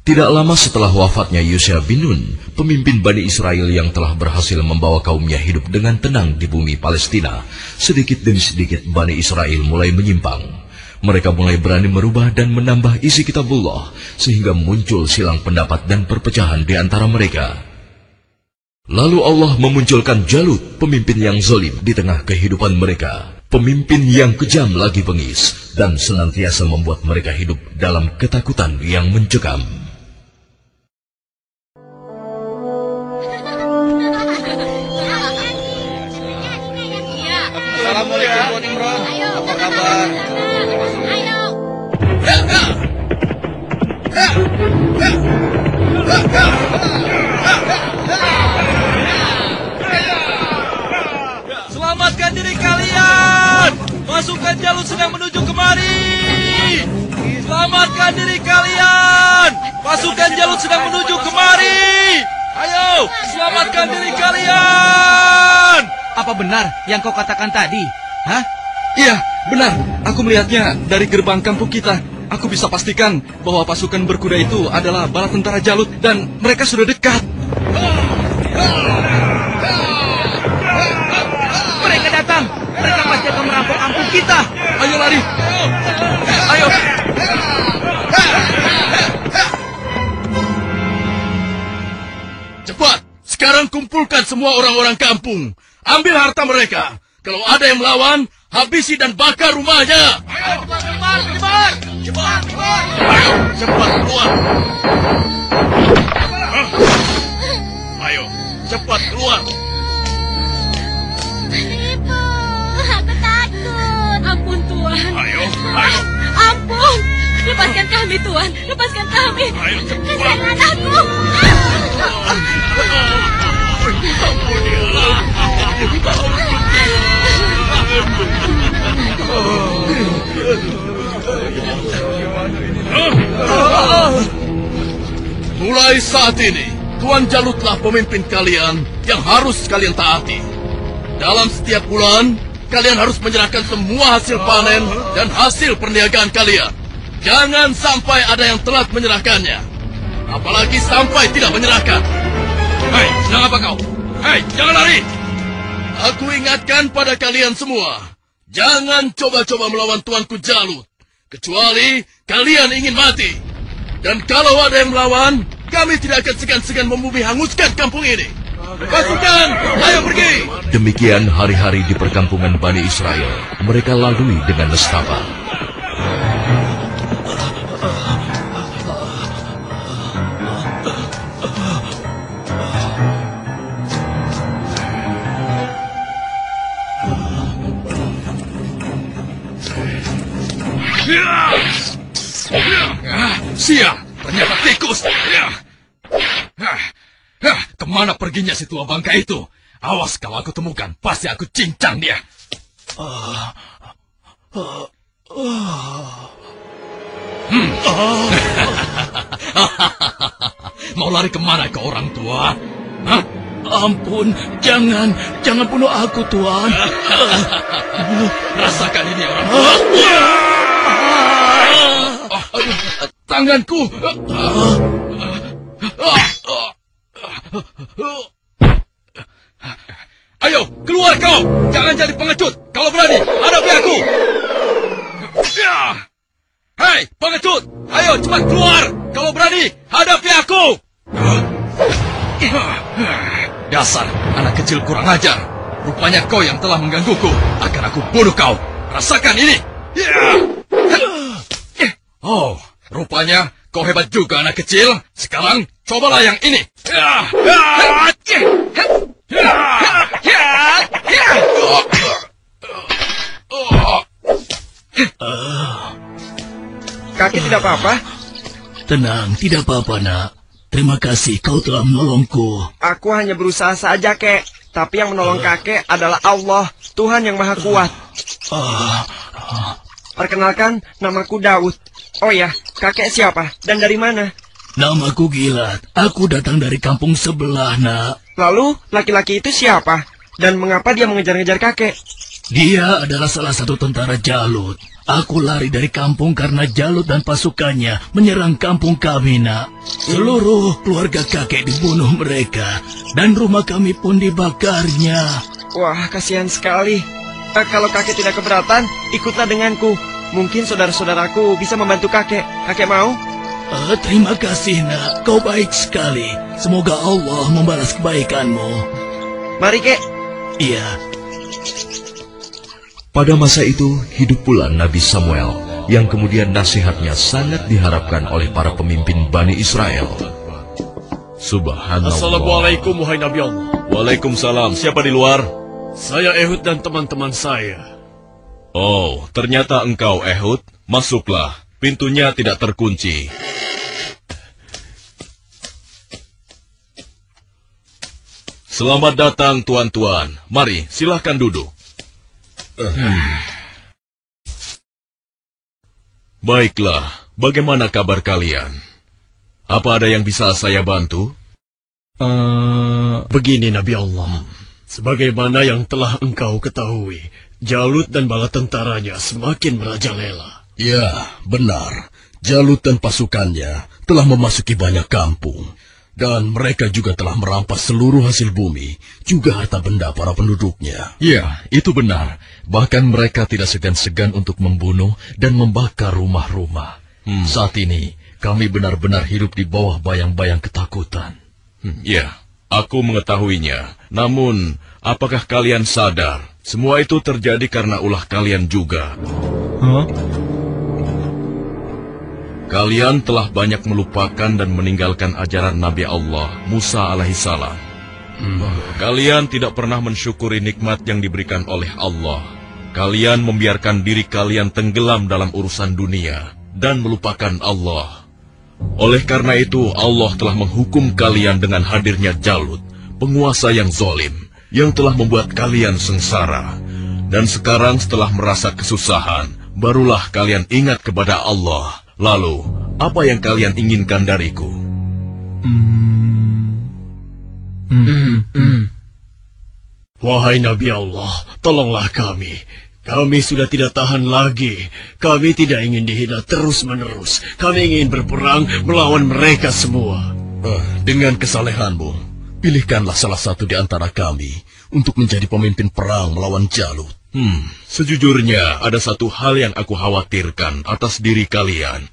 Tidak lama setelah wafatnya Yusha bin Nun, pemimpin Bani Israel yang telah berhasil membawa kaumnya hidup dengan tenang di bumi Palestina, sedikit demi sedikit Bani Israel mulai menyimpang. Mereka mulai berani merubah dan menambah isi kitabullah, sehingga muncul silang pendapat dan perpecahan di antara mereka. Lalu Allah memunculkan Jalut, pemimpin yang zalim di tengah kehidupan mereka. Pemimpin yang kejam lagi bengis, dan senantiasa membuat mereka hidup dalam ketakutan yang mencekam. Assalamualaikum Bro Nimrod, apa kabar? Selamatkan diri kalian! Pasukan Jalut sedang menuju kemari! Selamatkan diri kalian! Pasukan Jalut sedang menuju kemari! Ayo, selamatkan diri kalian! Apa benar yang kau katakan tadi? Hah? Iya, benar. Aku melihatnya dari gerbang kampung kita. Aku bisa pastikan bahwa pasukan berkuda itu adalah bala tentara Jalut dan mereka sudah dekat. Mereka datang. Mereka pasti akan merampok kampung kita. Ayo lari. Ayo. Cepat, sekarang kumpulkan semua orang-orang kampung. Ambil harta mereka. Kalau ada yang melawan, habisi dan bakar rumahnya. Ayo, cepat. Ayo, cepat keluar. Ayo, cepat keluar. Ibu, aku takut. Ampun, Tuan. Ayo. Ampun. Lepaskan kami, Tuan. Lepaskan kami. Ayo, cepat. Jangan aku. Mulai saat ini, Tuan Jalutlah pemimpin kalian yang harus kalian taati. Dalam setiap bulan, kalian harus menyerahkan semua hasil panen dan hasil perniagaan kalian. Jangan sampai ada yang telat menyerahkannya. Apalagi sampai tidak menyerahkan. Hei, sedang apa kau? Hei, jangan lari! Aku ingatkan pada kalian semua, jangan coba-coba melawan Tuanku Jalut, kecuali kalian ingin mati. Dan kalau ada yang melawan, kami tidak akan segan-segan membumi hanguskan kampung ini. Pasukan, ayo pergi! Demikian hari-hari di perkampungan Bani Israel, mereka lalui dengan nestapa. Siang, ternyata tikus. Kemana perginya si tua bangka itu? Awas kalau aku temukan, pasti aku cincang dia. Mau lari kemana ke orang tua? Hah? Ampun, jangan bunuh aku, Tuan. Rasakan ini orang tua. Tanganku. Ayo, keluar kau. Jangan jadi pengecut. Kalau berani, hadapi aku. Hei, pengecut. Ayo, cepat keluar. Kalau berani, hadapi aku. Dasar anak kecil kurang ajar. Rupanya kau yang telah menggangguku. Akan aku bunuh kau. Rasakan ini. Oh, rupanya kau hebat juga anak kecil. Sekarang cobalah yang ini. Kakek tidak apa-apa? Tenang, tidak apa-apa, Nak. Terima kasih kau telah menolongku. Aku hanya berusaha saja, Kek. Tapi yang menolong kakek adalah Allah, Tuhan yang Maha Kuat. Perkenalkan, namaku Daud. Oh ya, kakek siapa dan dari mana? Namaku Gilat. Aku datang dari kampung sebelah, Nak. Lalu, laki-laki itu siapa? Dan mengapa dia mengejar-ngejar kakek? Dia adalah salah satu tentara Jalut. Aku lari dari kampung karena Jalut dan pasukannya menyerang kampung kami, Nak. Seluruh keluarga kakek dibunuh mereka, dan rumah kami pun dibakarnya. Wah, kasihan sekali. Kalau kakek tidak keberatan, ikutlah denganku. Mungkin saudara-saudaraku bisa membantu kakek. Kakek mau? Terima kasih, Nak. Kau baik sekali. Semoga Allah membalas kebaikanmu. Mari, Kek. Iya. Pada masa itu, hidup pula Nabi Samuel, yang kemudian nasihatnya sangat diharapkan oleh para pemimpin Bani Israel. Subhanallah. Assalamualaikum, wahai Nabi Allah. Waalaikumsalam. Siapa di luar? Saya Ehud dan teman-teman saya. Oh, ternyata engkau Ehud. Masuklah. Pintunya tidak terkunci. Selamat datang, tuan-tuan. Mari, silahkan duduk. Baiklah, bagaimana kabar kalian? Apa ada yang bisa saya bantu? Begini Nabi Allah. Sebagaimana yang telah engkau ketahui, Jalut dan bala tentaranya semakin merajalela. Ya, benar. Jalut dan pasukannya telah memasuki banyak kampung. Dan mereka juga telah merampas seluruh hasil bumi, juga harta benda para penduduknya. Ya, itu benar. Bahkan mereka tidak segan-segan untuk membunuh dan membakar rumah-rumah. Saat ini, kami benar-benar hidup di bawah bayang-bayang ketakutan. Ya, aku mengetahuinya. Namun, apakah kalian sadar, semua itu terjadi karena ulah kalian juga? Kalian telah banyak melupakan dan meninggalkan ajaran Nabi Allah, Musa alaihissalam. Kalian tidak pernah mensyukuri nikmat yang diberikan oleh Allah. Kalian membiarkan diri kalian tenggelam dalam urusan dunia dan melupakan Allah. Oleh karena itu, Allah telah menghukum kalian dengan hadirnya Jalut, penguasa yang zalim, yang telah membuat kalian sengsara. Dan sekarang setelah merasa kesusahan, barulah kalian ingat kepada Allah. Lalu, apa yang kalian inginkan dariku? Wahai Nabi Allah, tolonglah kami. Kami sudah tidak tahan lagi. Kami tidak ingin dihina terus-menerus. Kami ingin berperang melawan mereka semua. Dengan kesalehanmu, pilihkanlah salah satu di antara kami untuk menjadi pemimpin perang melawan Jalut. Sejujurnya, ada satu hal yang aku khawatirkan atas diri kalian.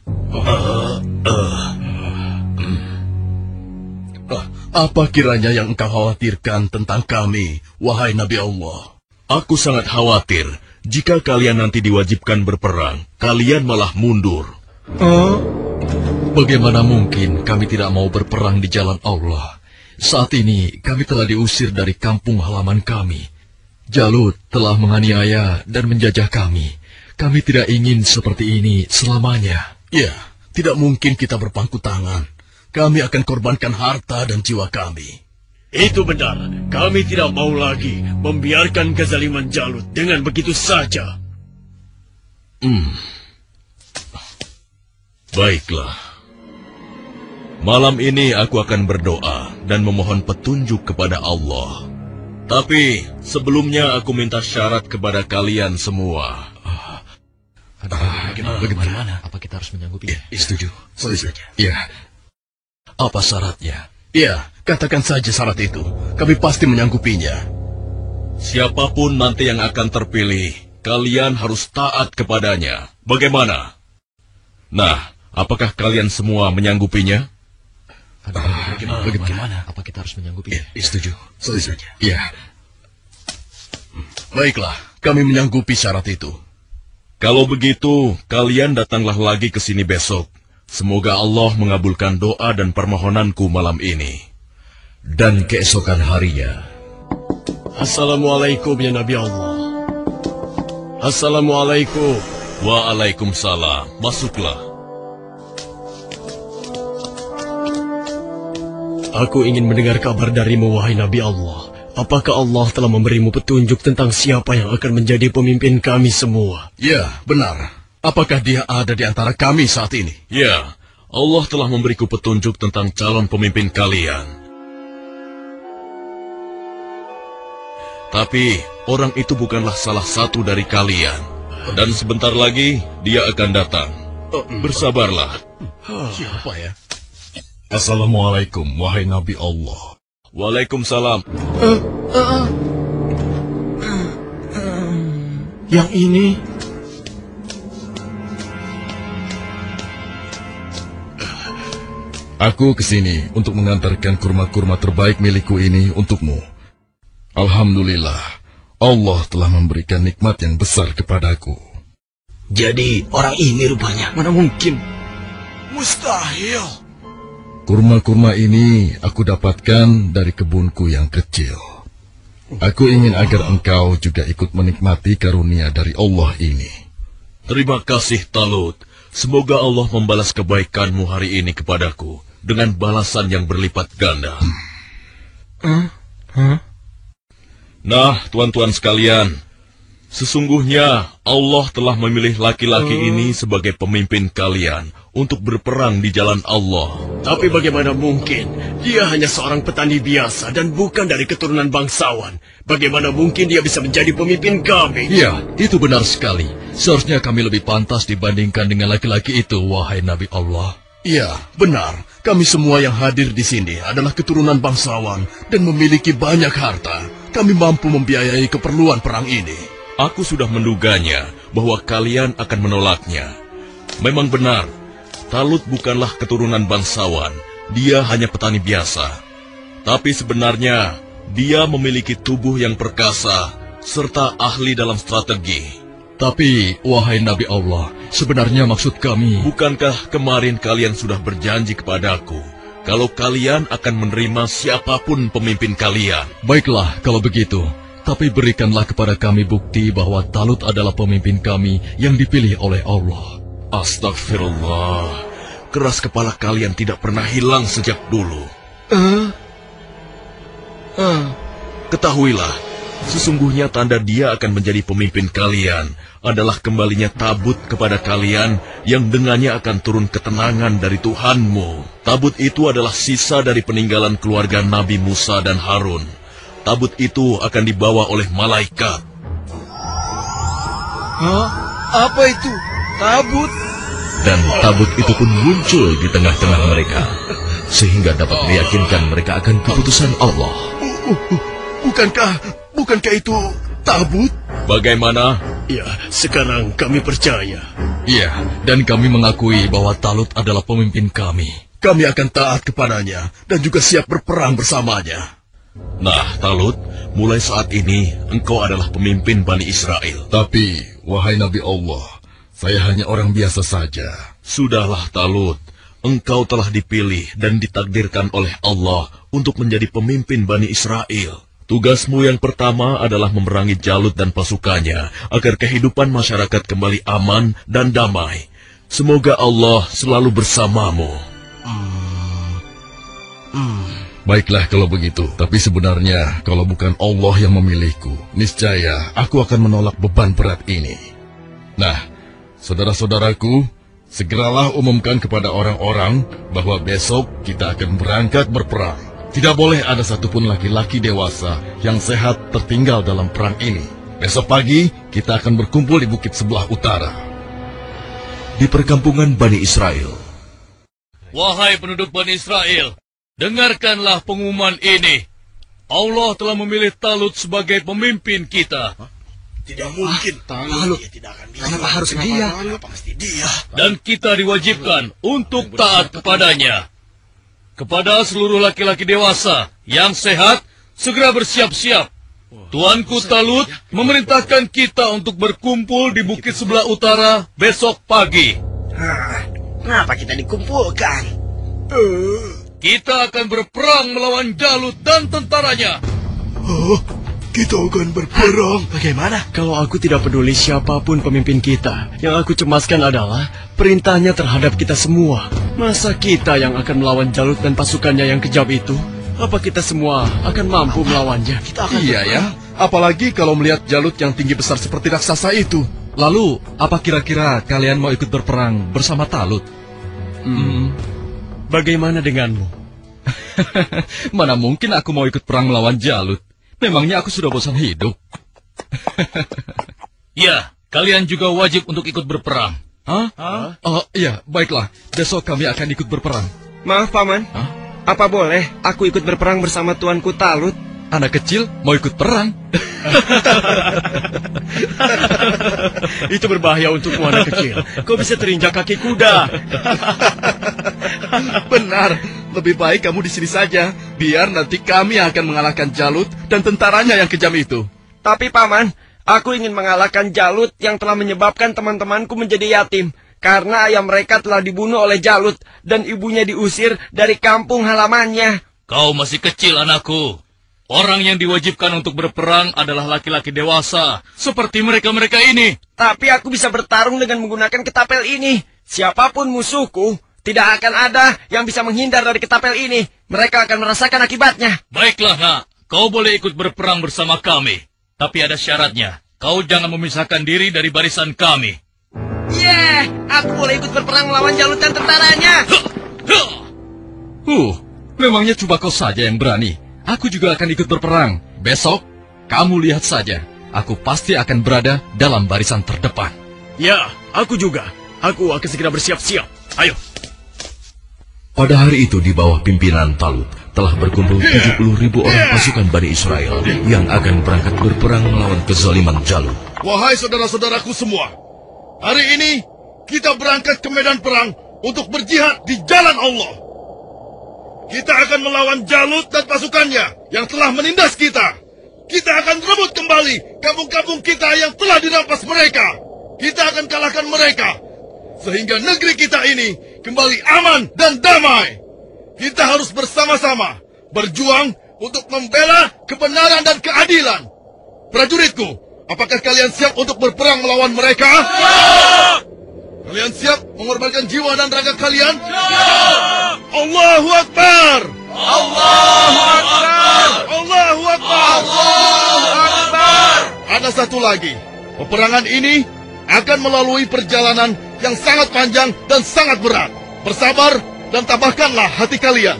Apa kiranya yang engkau khawatirkan tentang kami, wahai Nabi Allah? Aku sangat khawatir, jika kalian nanti diwajibkan berperang, kalian malah mundur. Bagaimana mungkin kami tidak mau berperang di jalan Allah? Saat ini, kami telah diusir dari kampung halaman kami. Jalut telah menganiaya dan menjajah kami. Kami tidak ingin seperti ini selamanya. Ya, tidak mungkin kita berpangku tangan. Kami akan korbankan harta dan jiwa kami. Itu benar. Kami tidak mau lagi membiarkan kezaliman Jalut dengan begitu saja. Baiklah. Malam ini aku akan berdoa dan memohon petunjuk kepada Allah. Tapi sebelumnya aku minta syarat kepada kalian semua. Bagaimana? Apa kita harus menyanggupinya? Setuju. Ya. Apa syaratnya? Ya, katakan saja syarat itu. Kami pasti menyanggupinya. Siapapun nanti yang akan terpilih, kalian harus taat kepadanya. Bagaimana? Nah, apakah kalian semua menyanggupinya? Bagaimana? Apa kita harus menyanggupinya? Setuju. Ya. Baiklah, kami menyanggupi syarat itu. Kalau begitu, kalian datanglah lagi ke sini besok. Semoga Allah mengabulkan doa dan permohonanku malam ini. Dan keesokan harinya. Assalamualaikum ya Nabi Allah. Assalamualaikum. Waalaikumsalam. Masuklah. Aku ingin mendengar kabar darimu, wahai Nabi Allah. Apakah Allah telah memberimu petunjuk tentang siapa yang akan menjadi pemimpin kami semua? Ya, benar. Apakah dia ada di antara kami saat ini? Ya, Allah telah memberiku petunjuk tentang calon pemimpin kalian. Tapi orang itu bukanlah salah satu dari kalian. Dan sebentar lagi dia akan datang. Bersabarlah. Siapa ya? Assalamualaikum, wahai Nabi Allah. Waalaikumsalam. Yang ini... Aku kesini untuk mengantarkan kurma-kurma terbaik milikku ini untukmu. Alhamdulillah, Allah telah memberikan nikmat yang besar kepadaku. Jadi orang ini rupanya. Mana mungkin? Mustahil. Kurma-kurma ini aku dapatkan dari kebunku yang kecil. Aku ingin agar engkau juga ikut menikmati karunia dari Allah ini. Terima kasih, Talut. Semoga Allah membalas kebaikanmu hari ini kepadaku dengan balasan yang berlipat ganda. Nah, tuan-tuan sekalian, sesungguhnya Allah telah memilih laki-laki ini sebagai pemimpin kalian untuk berperang di jalan Allah. Tapi bagaimana mungkin? Dia hanya seorang petani biasa dan bukan dari keturunan bangsawan. Bagaimana mungkin dia bisa menjadi pemimpin kami? Ya, itu benar sekali. Seharusnya kami lebih pantas dibandingkan dengan laki-laki itu, wahai Nabi Allah. Ya, benar. Kami semua yang hadir di sini adalah keturunan bangsawan dan memiliki banyak harta. Kami mampu membiayai keperluan perang ini. Aku sudah menduganya bahwa kalian akan menolaknya. Memang benar, Talut bukanlah keturunan bangsawan. Dia hanya petani biasa. Tapi sebenarnya, dia memiliki tubuh yang perkasa serta ahli dalam strategi. Tapi, wahai Nabi Allah, sebenarnya maksud kami... Bukankah kemarin kalian sudah berjanji kepadaku kalau kalian akan menerima siapapun pemimpin kalian? Baiklah, kalau begitu. Tapi berikanlah kepada kami bukti bahwa Talut adalah pemimpin kami yang dipilih oleh Allah. Astagfirullah. Keras kepala kalian tidak pernah hilang sejak dulu. Ketahuilah, sesungguhnya tanda dia akan menjadi pemimpin kalian adalah kembalinya tabut kepada kalian yang dengannya akan turun ketenangan dari Tuhanmu. Tabut itu adalah sisa dari peninggalan keluarga Nabi Musa dan Harun. Tabut itu akan dibawa oleh malaikat. Hah? Apa itu? Tabut? Dan tabut itu pun muncul di tengah-tengah mereka, sehingga dapat meyakinkan mereka akan keputusan Allah. Bukankah itu tabut? Bagaimana? Ya, sekarang kami percaya. Iya, dan kami mengakui bahwa Talut adalah pemimpin kami. Kami akan taat kepadanya dan juga siap berperang bersamanya. Nah, Talut, mulai saat ini engkau adalah pemimpin Bani Israel. Tapi, wahai Nabi Allah, saya hanya orang biasa saja. Sudahlah, Talut. Engkau telah dipilih dan ditakdirkan oleh Allah untuk menjadi pemimpin Bani Israel. Tugasmu yang pertama adalah memerangi Jalut dan pasukannya agar kehidupan masyarakat kembali aman dan damai. Semoga Allah selalu bersamamu. Baiklah kalau begitu, tapi sebenarnya kalau bukan Allah yang memilihku, niscaya aku akan menolak beban berat ini. Nah, saudara-saudaraku, segeralah umumkan kepada orang-orang bahwa besok kita akan berangkat berperang. Tidak boleh ada satupun laki-laki dewasa yang sehat tertinggal dalam perang ini. Besok pagi kita akan berkumpul di bukit sebelah utara. Di perkampungan Bani Israel. Wahai penduduk Bani Israel, dengarkanlah pengumuman ini. Allah telah memilih Talut sebagai pemimpin kita. Tidak mungkin. Talut. Kenapa harus dia? Pasti dia. Dan kita diwajibkan untuk taat kepadanya. Kepada seluruh laki-laki dewasa yang sehat, segera bersiap-siap. Tuanku Talut memerintahkan kita untuk berkumpul di bukit sebelah utara besok pagi. Kenapa kita dikumpulkan? Kita akan berperang melawan Jalut dan tentaranya. Kita akan berperang. Bagaimana? Kalau aku tidak peduli siapapun pemimpin kita, yang aku cemaskan adalah perintahnya terhadap kita semua. Masa kita yang akan melawan Jalut dan pasukannya yang kejam itu? Apa kita semua akan mampu melawannya? Iya ya, apalagi kalau melihat Jalut yang tinggi besar seperti raksasa itu. Lalu, apa kira-kira kalian mau ikut berperang bersama Talut? Bagaimana denganmu? Mana mungkin aku mau ikut perang melawan Jalut. Memangnya aku sudah bosan hidup? Ya, kalian juga wajib untuk ikut berperang. Hah? Oh, iya, baiklah. Besok kami akan ikut berperang. Maaf, Paman. Apa boleh aku ikut berperang bersama tuanku Talut? Anak kecil mau ikut perang? Itu berbahaya untukmu, anak kecil. Kau bisa terinjak kaki kuda. Benar, lebih baik kamu di sini saja. Biar nanti kami akan mengalahkan Jalut dan tentaranya yang kejam itu. Tapi Paman, aku ingin mengalahkan Jalut yang telah menyebabkan teman-temanku menjadi yatim. Karena ayah mereka telah dibunuh oleh Jalut dan ibunya diusir dari kampung halamannya. Kau masih kecil, anakku. Orang yang diwajibkan untuk berperang adalah laki-laki dewasa, seperti mereka-mereka ini. Tapi aku bisa bertarung dengan menggunakan ketapel ini. Siapapun musuhku, tidak akan ada yang bisa menghindar dari ketapel ini. Mereka akan merasakan akibatnya. Baiklah, nak. Kau boleh ikut berperang bersama kami. Tapi ada syaratnya. Kau jangan memisahkan diri dari barisan kami. Aku boleh ikut berperang melawan Jalut dan tentaranya. Memangnya cuma kau saja yang berani. Aku juga akan ikut berperang. Besok, kamu lihat saja. Aku pasti akan berada dalam barisan terdepan. Ya, aku juga. Aku akan segera bersiap-siap. Ayo. Pada hari itu di bawah pimpinan Talut telah berkumpul 70.000 orang pasukan Bani Israel yang akan berangkat berperang melawan kezaliman Jalut. Wahai saudara-saudaraku semua, hari ini kita berangkat ke medan perang untuk berjihad di jalan Allah. Kita akan melawan Jalut dan pasukannya yang telah menindas kita. Kita akan rebut kembali kampung-kampung kita yang telah dirampas mereka. Kita akan kalahkan mereka, sehingga negeri kita ini kembali aman dan damai. Kita harus bersama-sama berjuang untuk membela kebenaran dan keadilan. Prajuritku, apakah kalian siap untuk berperang melawan mereka? Siap! Kalian siap mengorbankan jiwa dan raga kalian? Siap! Allahu Akbar! Allahu Akbar! Allahu Akbar! Allahu Akbar! Ada satu lagi. Peperangan ini akan melalui perjalanan yang sangat panjang dan sangat berat. Bersabar dan tabahkanlah hati kalian.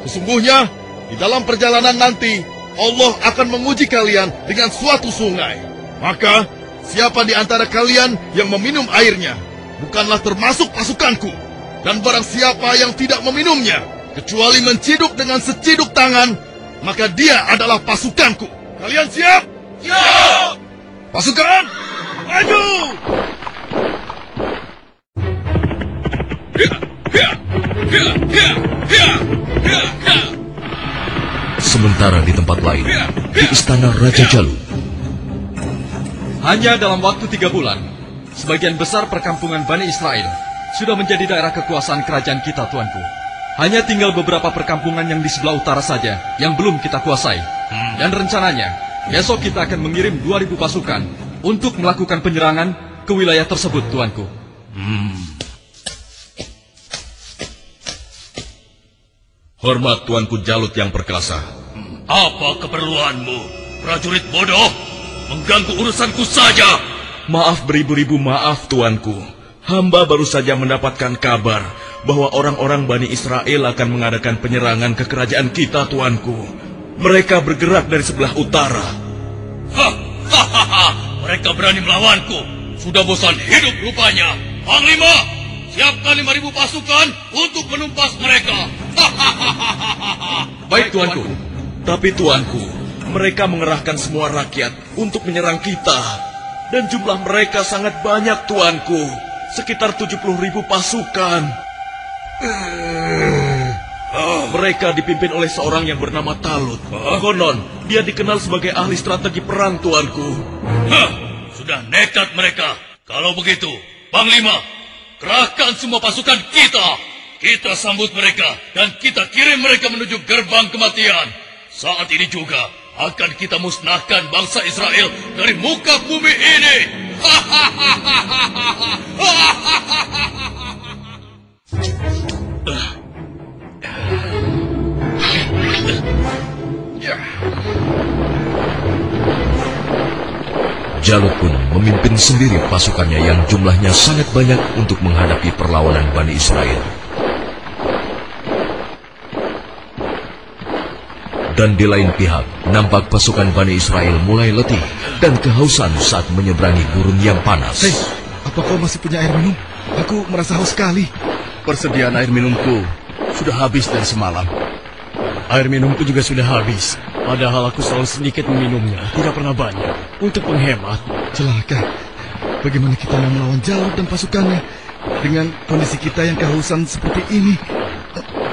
Sesungguhnya, di dalam perjalanan nanti, Allah akan menguji kalian dengan suatu sungai. Maka, siapa di antara kalian yang meminum airnya, bukanlah termasuk pasukanku. Dan barang siapa yang tidak meminumnya, kecuali menciduk dengan seciduk tangan, maka dia adalah pasukanku. Kalian siap? Siap! Pasukan, maju! Sementara di tempat lain, di istana Raja Jalut. Hanya dalam waktu 3 bulan, sebagian besar perkampungan Bani Israel sudah menjadi daerah kekuasaan kerajaan kita, tuanku. Hanya tinggal beberapa perkampungan yang di sebelah utara saja yang belum kita kuasai. Dan rencananya, besok kita akan mengirim 2.000 pasukan untuk melakukan penyerangan ke wilayah tersebut, tuanku. Hormat tuanku Jalut yang perkasa. Apa keperluanmu, prajurit bodoh? Mengganggu urusanku saja. Maaf beribu-ribu maaf tuanku. Hamba baru saja mendapatkan kabar bahwa orang-orang Bani Israel akan mengadakan penyerangan ke kerajaan kita, tuanku. Mereka bergerak dari sebelah utara. Mereka berani melawanku. Sudah bosan hidup rupanya. Panglima, siapkan 5.000 pasukan untuk menumpas mereka. Baik, tuanku. Tapi tuanku, mereka mengerahkan semua rakyat untuk menyerang kita. Dan jumlah mereka sangat banyak, tuanku. Sekitar 70.000 pasukan. Mereka dipimpin oleh seorang yang bernama Talut. Konon, dia dikenal sebagai ahli strategi perang, tuanku. Sudah nekat mereka. Kalau begitu, Panglima, kerahkan semua pasukan kita. Kita sambut mereka dan kita kirim mereka menuju gerbang kematian. Saat ini juga akan kita musnahkan bangsa Israel dari muka bumi ini. Jalut pun memimpin sendiri pasukannya yang jumlahnya sangat banyak untuk menghadapi perlawanan Bani Israel. Dan di lain pihak, nampak pasukan Bani Israel mulai letih dan kehausan saat menyeberangi gurun yang panas. Hei, apa kau masih punya air minum? Aku merasa haus sekali. Persediaan air minumku sudah habis dari semalam. Air minumku juga sudah habis. Padahal aku selalu sedikit meminumnya, tidak pernah banyak. Untuk menghemat. Celaka. Bagaimana kita mau melawan Jalut dan pasukannya dengan kondisi kita yang kehausan seperti ini?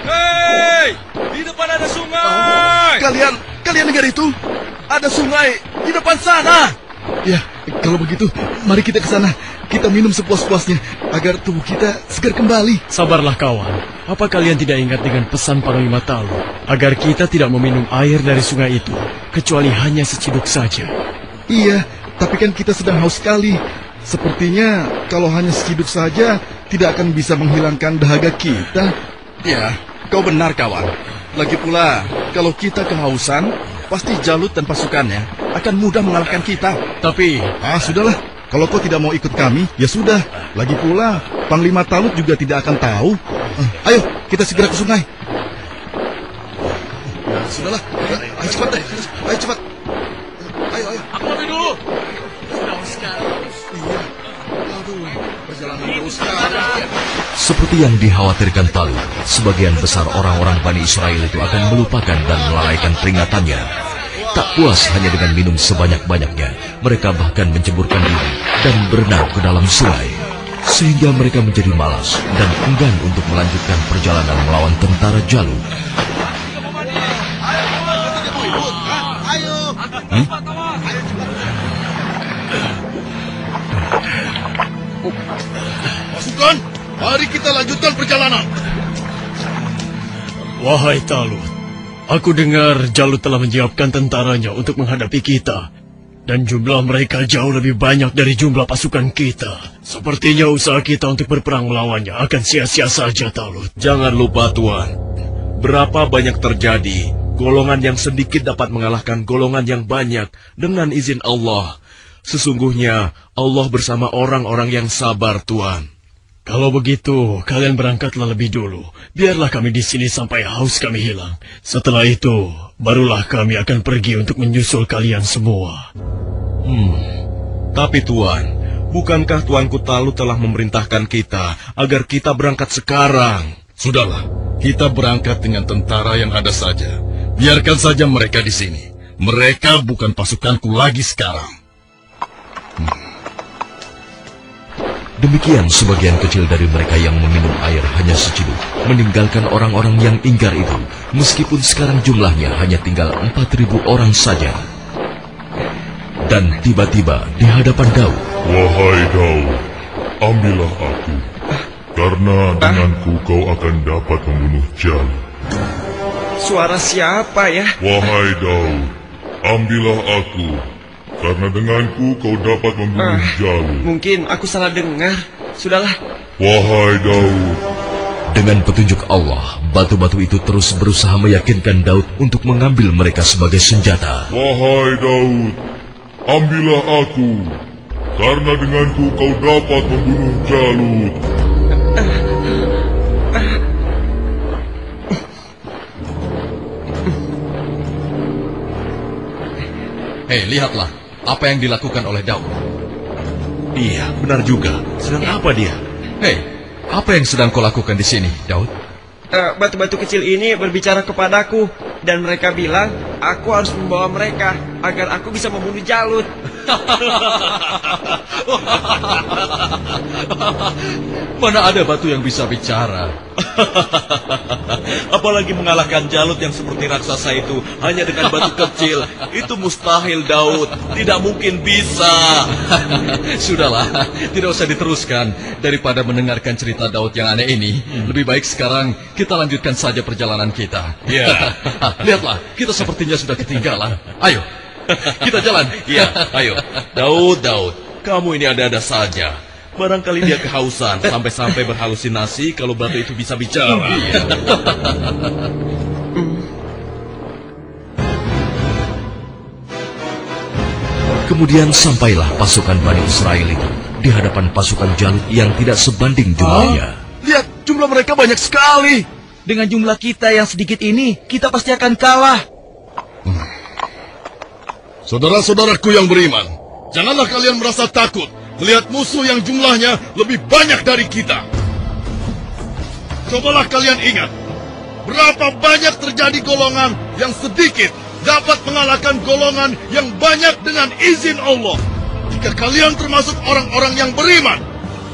Hei, di depan ada sungai. Kalian dengar itu? Ada sungai di depan sana. Ya, kalau begitu, mari kita ke sana. Kita minum sepuas-puasnya agar tubuh kita segar kembali. Sabarlah kawan. Apa kalian tidak ingat dengan pesan Panglima Talut agar kita tidak meminum air dari sungai itu kecuali hanya seciduk saja? Iya, tapi kan kita sedang haus sekali. Sepertinya kalau hanya seciduk saja tidak akan bisa menghilangkan dahaga kita. Ya, kau benar kawan. Lagi pula, kalau kita kehausan, pasti Jalut dan pasukannya akan mudah mengalahkan kita. Tapi, sudahlah. Kalau kau tidak mau ikut kami, ya sudah. Lagi pula, Panglima Talut juga tidak akan tahu. Ayo, kita segera ke sungai. Sudahlah, ayo cepat deh. Ayo cepat. Ayo. Aku lebih dulu. Iya. Aduh, perjalanan terus sekali. Seperti yang dikhawatirkan Talut, sebagian besar orang-orang Bani Israel itu akan melupakan dan melalaikan peringatannya. Tak puas hanya dengan minum sebanyak-banyaknya, mereka bahkan menceburkan diri dan berenang ke dalam sungai. Sehingga mereka menjadi malas dan enggan untuk melanjutkan perjalanan melawan tentara Jalut. Pasukan, mari kita lanjutkan perjalanan. Wahai Talut, aku dengar Jalut telah menyiapkan tentaranya untuk menghadapi kita. Dan jumlah mereka jauh lebih banyak dari jumlah pasukan kita. Sepertinya usaha kita untuk berperang melawannya akan sia-sia saja, Talut. Jangan lupa, Tuan. Berapa banyak terjadi, golongan yang sedikit dapat mengalahkan golongan yang banyak dengan izin Allah. Sesungguhnya Allah bersama orang-orang yang sabar, Tuan. Kalau begitu, kalian berangkatlah lebih dulu. Biarlah kami di sini sampai haus kami hilang. Setelah itu, barulah kami akan pergi untuk menyusul kalian semua. Tapi Tuan, bukankah Tuanku Talut telah memerintahkan kita agar kita berangkat sekarang? Sudahlah, kita berangkat dengan tentara yang ada saja. Biarkan saja mereka di sini. Mereka bukan pasukanku lagi sekarang. Demikian sebagian kecil dari mereka yang meminum air hanya seciduk, meninggalkan orang-orang yang ingkar itu, meskipun sekarang jumlahnya hanya tinggal 4.000 orang saja. Dan tiba-tiba di hadapan Daud. Wahai Daud, ambillah aku, karena denganku kau akan dapat membunuh Jalut. Suara siapa ya? Wahai Daud, ambillah aku, karena denganku kau dapat membunuh Jalut. Mungkin aku salah dengar. Sudahlah. Wahai Daud. Dengan petunjuk Allah, batu-batu itu terus berusaha meyakinkan Daud untuk mengambil mereka sebagai senjata. Wahai Daud, ambillah aku, karena denganku kau dapat membunuh Jalut. Hei, lihatlah apa yang dilakukan oleh Daud. Iya, benar juga. Sedang apa dia? Hei, apa yang sedang kau lakukan di sini, Daud? Batu-batu kecil ini berbicara kepadaku, dan mereka bilang aku harus membawa mereka agar aku bisa membunuh Jalut. Mana ada batu yang bisa bicara? Apalagi mengalahkan Jalut yang seperti raksasa itu hanya dengan batu kecil. Itu mustahil, Daud. Tidak mungkin bisa. Sudahlah, tidak usah diteruskan. Daripada mendengarkan cerita Daud yang aneh ini, lebih baik sekarang kita lanjutkan saja perjalanan kita. Ya. Lihatlah, kita sepertinya sudah ketinggalan. Ayo, kita jalan. Ya, ayo. Daud, kamu ini ada-ada saja. Barangkali dia kehausan sampai-sampai berhalusinasi kalau batu itu bisa bicara. Kemudian sampailah pasukan Bani Israel itu di hadapan pasukan Jalut yang tidak sebanding jumlahnya. Lihat, jumlah mereka banyak sekali. Dengan jumlah kita yang sedikit ini, kita pasti akan kalah. Saudara-saudaraku yang beriman, janganlah kalian merasa takut melihat musuh yang jumlahnya lebih banyak dari kita. Cobalah kalian ingat, berapa banyak terjadi golongan yang sedikit dapat mengalahkan golongan yang banyak dengan izin Allah. Jika kalian termasuk orang-orang yang beriman,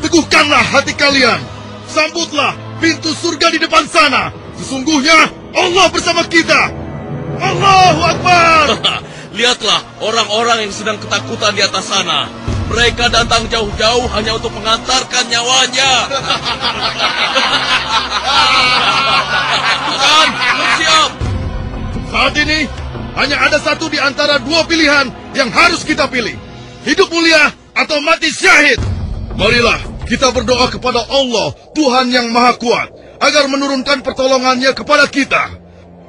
teguhkanlah hati kalian. Sambutlah pintu surga di depan sana. Sesungguhnya Allah bersama kita. Allahu Akbar. Lihatlah orang-orang yang sedang ketakutan di atas sana. Mereka datang jauh-jauh hanya untuk mengantarkan nyawanya. Bukan, bersiap. Saat ini hanya ada satu di antara dua pilihan yang harus kita pilih. Hidup mulia atau mati syahid. Marilah kita berdoa kepada Allah, Tuhan yang Maha Kuat, agar menurunkan pertolongannya kepada kita.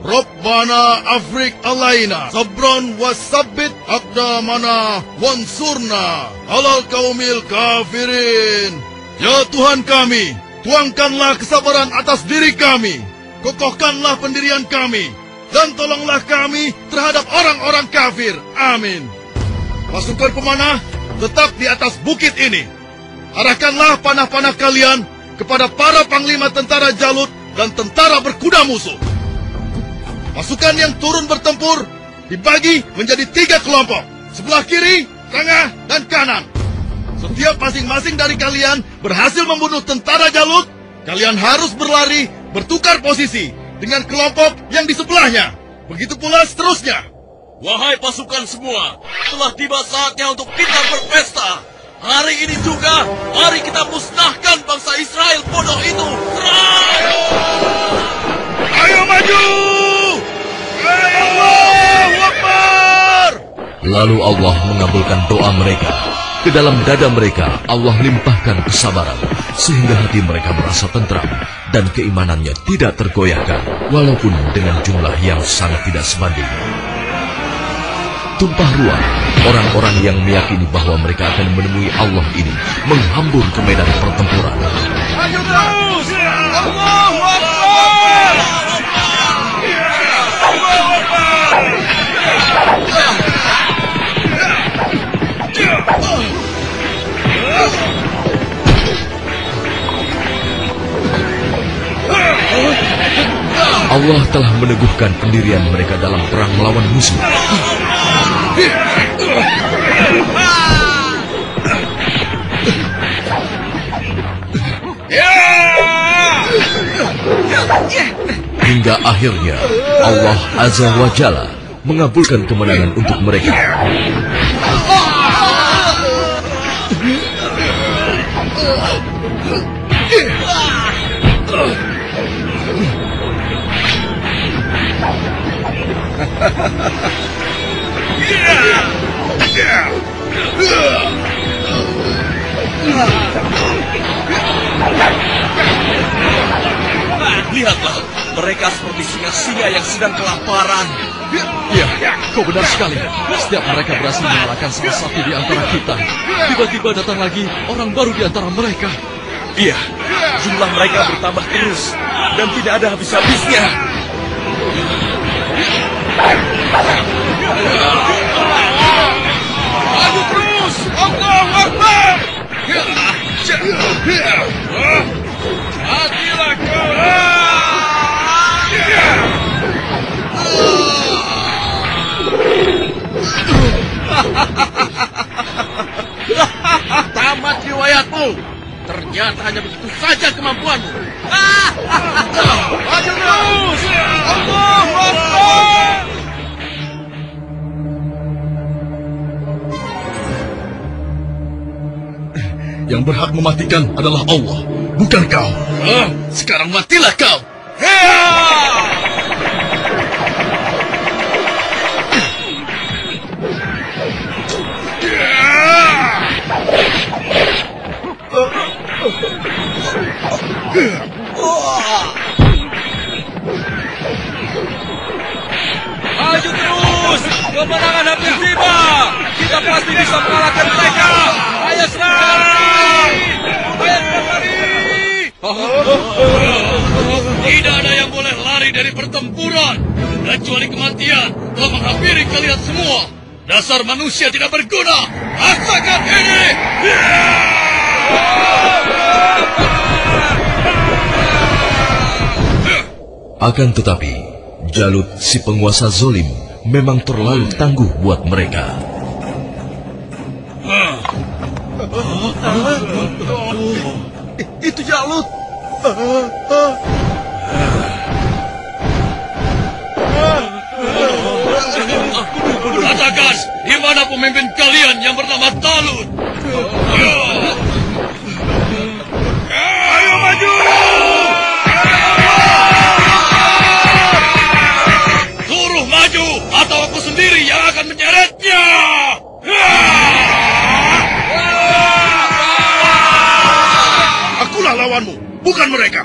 Rabbana afrik alaina sabran wasabbit aqdamana wansurna alal qaumil kafirin. Ya Tuhan kami, tuangkanlah kesabaran atas diri kami, kokohkanlah pendirian kami, dan tolonglah kami terhadap orang-orang kafir. Amin. Pasukan pemanah tetap di atas bukit ini. Arahkanlah panah-panah kalian kepada para panglima tentara Jalut dan tentara berkuda musuh. Pasukan yang turun bertempur dibagi menjadi 3 kelompok, sebelah kiri, tengah, dan kanan. Setiap masing-masing dari kalian berhasil membunuh tentara Jalut, kalian harus berlari bertukar posisi dengan kelompok yang di sebelahnya. Begitu pula seterusnya. Wahai pasukan semua, telah tiba saatnya untuk kita berpesta. Hari ini juga, mari kita musnahkan bangsa Israel bodoh itu. Serang! Ayo maju! Allahu Akbar! Lalu Allah mengabulkan doa mereka. Ke dalam dada mereka Allah limpahkan kesabaran, sehingga hati mereka merasa tentram dan keimanannya tidak tergoyahkan, walaupun dengan jumlah yang sangat tidak sebanding. Tumpah ruah, orang-orang yang meyakini bahwa mereka akan menemui Allah ini menghambur ke medan pertempuran. Maju terus! Allahu Akbar! Allahu Akbar! Allah telah meneguhkan pendirian mereka dalam perang melawan musuh. Hingga akhirnya Allah Azza wa Jalla mengabulkan kemenangan untuk mereka. Lihatlah, mereka seperti singa-singa yang sedang kelaparan. Iya, kau benar sekali. Setiap mereka berhasil mengalahkan salah satu di antara kita, tiba-tiba datang lagi orang baru di antara mereka. Iya, jumlah mereka bertambah terus dan tidak ada habis-habisnya. Maju terus! Allahu Akbar! Matilah kau! Tamat riwayatmu. Ternyata hanya begitu saja kemampuanmu. Maju terus! Allahu Akbar! Yang berhak mematikan adalah Allah, bukan kau. Sekarang matilah kau. Maju terus! Kemenangan hampir tiba! Kita pasti bisa mengalahkan mereka! Ayo serang! Ayo lari! Tidak ada yang boleh lari dari pertempuran, kecuali kematian telah menghampiri kalian semua. Dasar manusia tidak berguna. Rasakan ini. Akan tetapi, Jalut si penguasa zolim memang terlalu tangguh buat mereka. Itu Jalut. Katakan, di mana pemimpin kalian yang bernama Talut? Ayo maju! Suruh maju, atau aku sendiri yang akan menyeretnya! Akulah lawanmu, bukan mereka.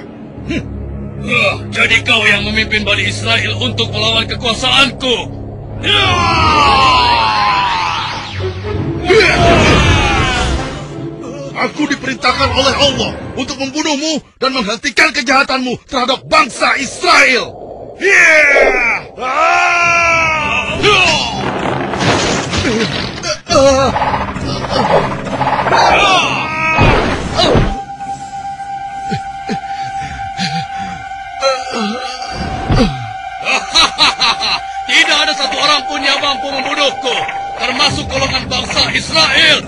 Jadi kau yang memimpin Bani Israel untuk melawan kekuasaanku. Aku diperintahkan oleh Allah untuk membunuhmu dan menghentikan kejahatanmu terhadap bangsa Israel. Tidak ada satu orang pun yang mampu membunuhku, termasuk golongan bangsa Israel.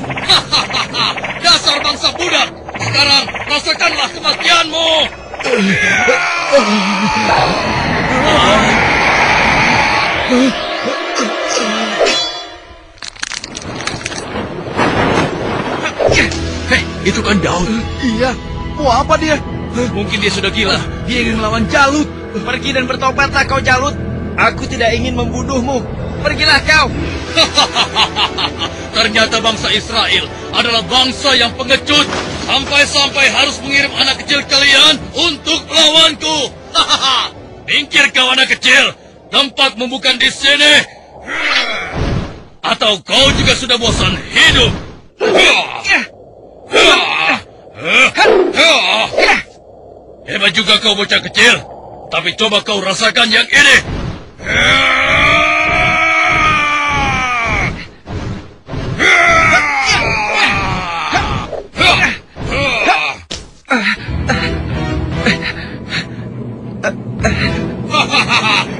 Dasar bangsa budak. Sekarang rasakanlah kematianmu. Hei, itu kan Daud. Iya, mau apa dia? Mungkin dia sudah gila. Dia ingin melawan Jalut. Pergi dan bertobatlah kau Jalut. Aku tidak ingin membunuhmu. Pergilah kau. Ternyata bangsa Israel adalah bangsa yang pengecut. Sampai-sampai harus mengirim anak kecil kalian untuk melawanku. Minggir kau anak kecil. Tempatmu bukan di sini. Atau kau juga sudah bosan hidup. Hebat juga kau bocah kecil. Tapi coba kau rasakan yang ini.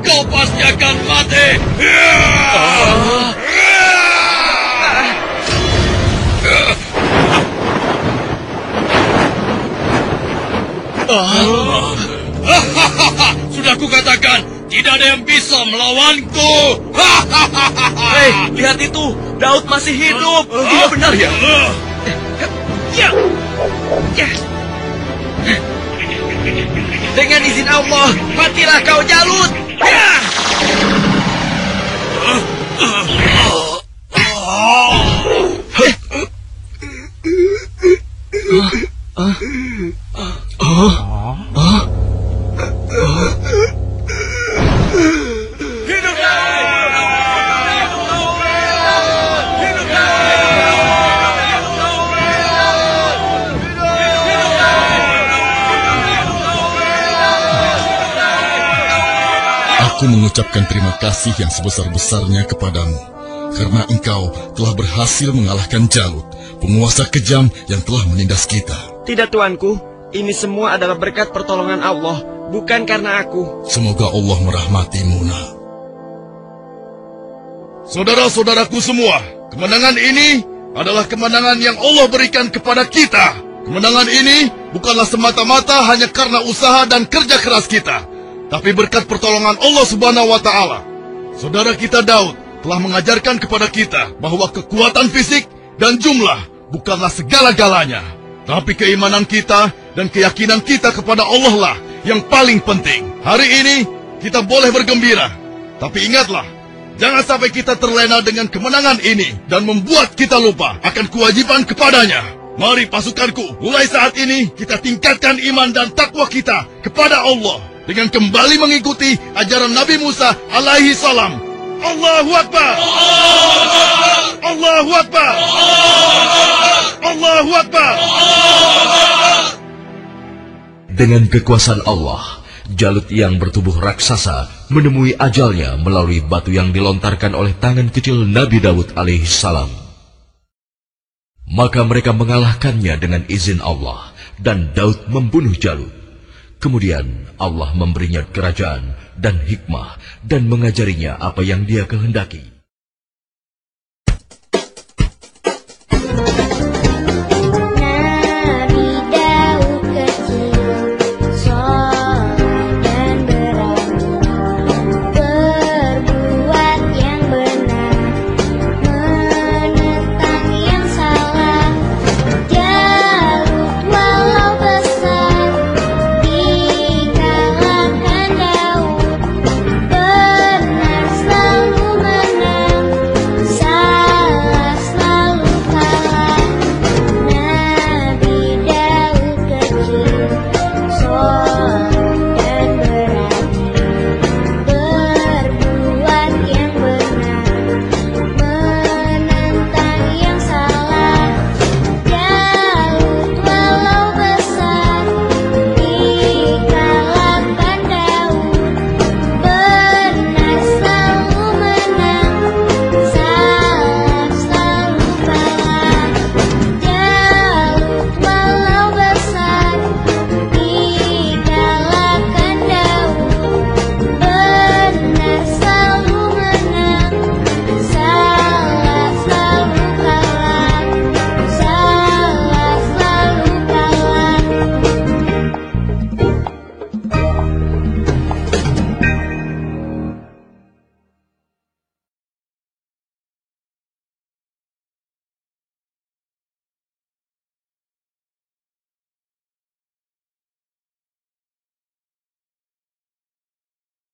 Kau pasti akan mati. Sudah kukatakan, tidak ada yang bisa melawanku. Hei, lihat itu. Daud masih hidup. Iya benar ya. Dengan izin Allah, matilah kau Jalut. Aku mengucapkan terima kasih yang sebesar-besarnya kepadamu, karena engkau telah berhasil mengalahkan Jalut, penguasa kejam yang telah menindas kita. Tidak tuanku, ini semua adalah berkat pertolongan Allah, bukan karena aku. Semoga Allah merahmatimu, nak. Saudara-saudaraku semua, kemenangan ini adalah kemenangan yang Allah berikan kepada kita. Kemenangan ini bukanlah semata-mata hanya karena usaha dan kerja keras kita, tapi berkat pertolongan Allah Subhanahu wa Ta'ala. Saudara kita Daud telah mengajarkan kepada kita bahwa kekuatan fisik dan jumlah bukanlah segala-galanya, tapi keimanan kita dan keyakinan kita kepada Allah lah yang paling penting. Hari ini kita boleh bergembira, tapi ingatlah, jangan sampai kita terlena dengan kemenangan ini dan membuat kita lupa akan kewajiban kepadanya. Mari pasukanku, mulai saat ini kita tingkatkan iman dan takwa kita kepada Allah dengan kembali mengikuti ajaran Nabi Musa alaihi salam. Allahu Akbar! Allahu Akbar! Allahu Akbar! Dengan kekuasaan Allah, Jalut yang bertubuh raksasa menemui ajalnya melalui batu yang dilontarkan oleh tangan kecil Nabi Daud alaihissalam. Maka mereka mengalahkannya dengan izin Allah, dan Daud membunuh Jalut. Kemudian Allah memberinya kerajaan dan hikmah dan mengajarinya apa yang dia kehendaki.